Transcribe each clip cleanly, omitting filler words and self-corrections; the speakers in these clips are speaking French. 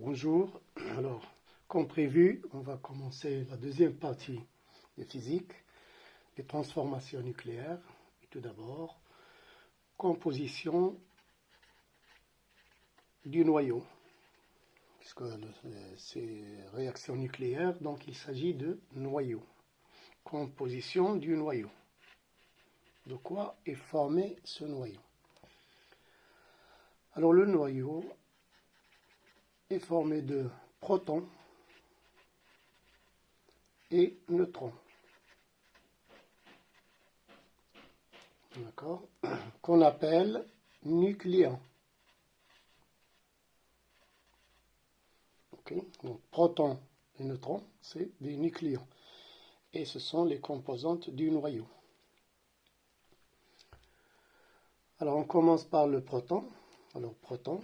Bonjour. Alors, comme prévu, on va commencer la deuxième partie de physique, les transformations nucléaires. Et tout d'abord, composition du noyau. Puisque c'est réaction nucléaire, donc il s'agit de noyau. Composition du noyau. De quoi est formé ce noyau? Alors le noyau est formé de protons et neutrons. D'accord? Qu'on appelle nucléons. Okay? Donc protons et neutrons, c'est des nucléons. Et ce sont les composantes du noyau. Alors on commence par le proton. Alors proton.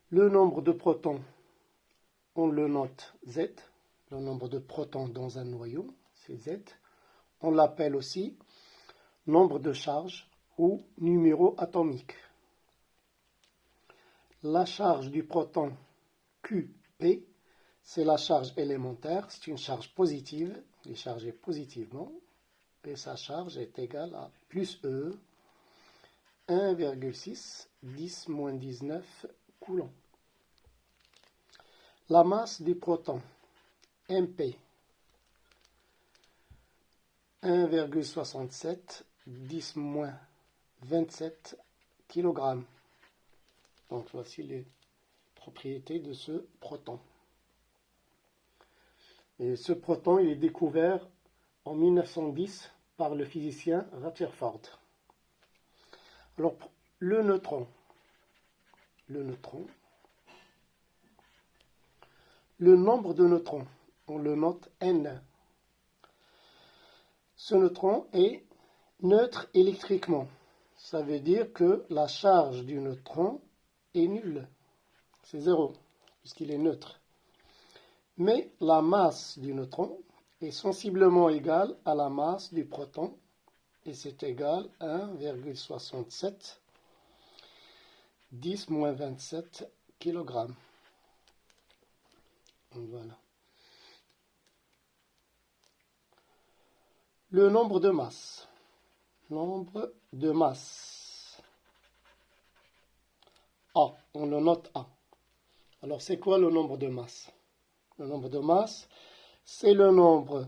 Le nombre de protons, on le note Z. Le nombre de protons dans un noyau, c'est Z. On l'appelle aussi nombre de charges ou numéro atomique. La charge du proton QP, c'est la charge élémentaire, c'est une charge positive, il est chargé positivement, et sa charge est égale à plus E, 1,6 10-19 coulombs. La masse du proton, MP, 1,67 10-27 kg. Donc voici les propriétés de ce proton. Et ce proton, il est découvert en 1910 par le physicien Rutherford. Alors, le neutron, le nombre de neutrons, on le note N. Ce neutron est neutre électriquement. Ça veut dire que la charge du neutron est nulle. C'est zéro, puisqu'il est neutre. Mais la masse du neutron est sensiblement égale à la masse du proton, et c'est égal à 1,67 10-27 kg. Voilà. Le nombre de masse. Nombre de masse. A, on le note A. Alors c'est quoi le nombre de masse? Le nombre de masse, c'est le nombre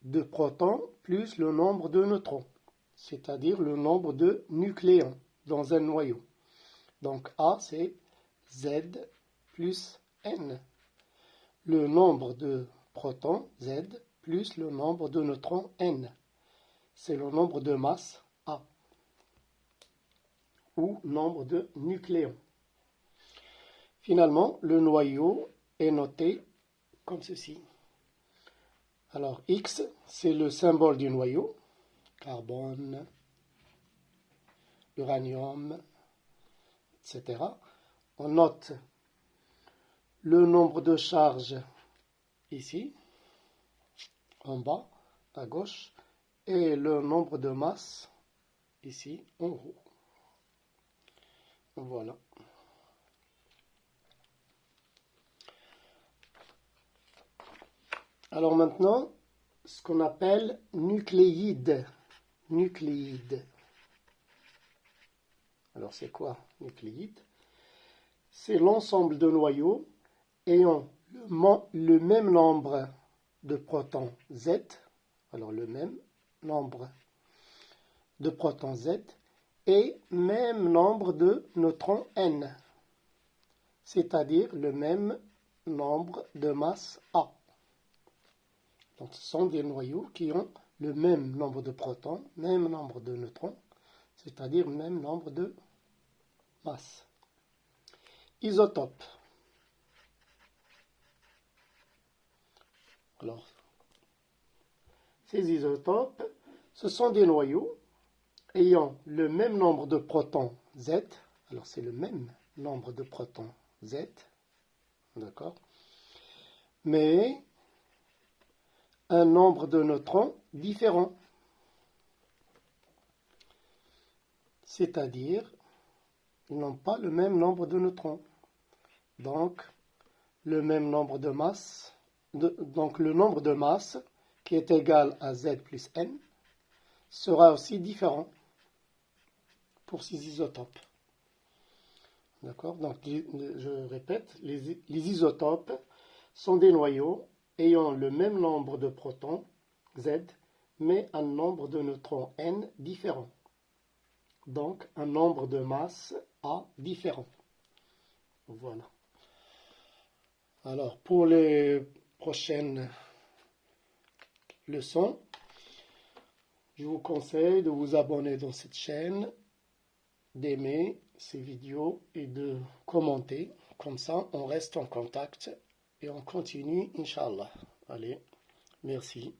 de protons plus le nombre de neutrons, c'est-à-dire le nombre de nucléons dans un noyau. Donc A, c'est Z plus N. Le nombre de protons, Z, plus le nombre de neutrons, N. C'est le nombre de masse, A, ou nombre de nucléons. Finalement, le noyau est noté comme ceci. Alors, X, c'est le symbole du noyau. Carbone, uranium, etc. On note le nombre de charges ici, en bas, à gauche, et le nombre de masse ici, en haut. Voilà. Alors maintenant, ce qu'on appelle nucléides. Nucléides. Alors c'est quoi nucléide? C'est l'ensemble de noyaux ayant le même nombre de protons Z, alors le même nombre de protons Z, et même nombre de neutrons N, c'est-à-dire le même nombre de masse A. Donc ce sont des noyaux qui ont le même nombre de protons, même nombre de neutrons, c'est-à-dire même nombre de masses. Isotopes. Alors, ces isotopes, ce sont des noyaux ayant le même nombre de protons Z. Alors, c'est le même nombre de protons Z. D'accord? Mais un nombre de neutrons différent. C'est-à-dire ils n'ont pas le même nombre de neutrons. Donc, le même nombre de masse, donc le nombre de masse qui est égal à Z plus N sera aussi différent pour ces isotopes. D'accord? Donc, je répète, les isotopes sont des noyaux ayant le même nombre de protons, Z, mais un nombre de neutrons N différent. Donc, un nombre de masse A différent. Voilà. Alors, pour les prochaines leçons, je vous conseille de vous abonner dans cette chaîne, d'aimer ces vidéos et de commenter. Comme ça, on reste en contact et on continue, Inch'Allah. Allez, merci.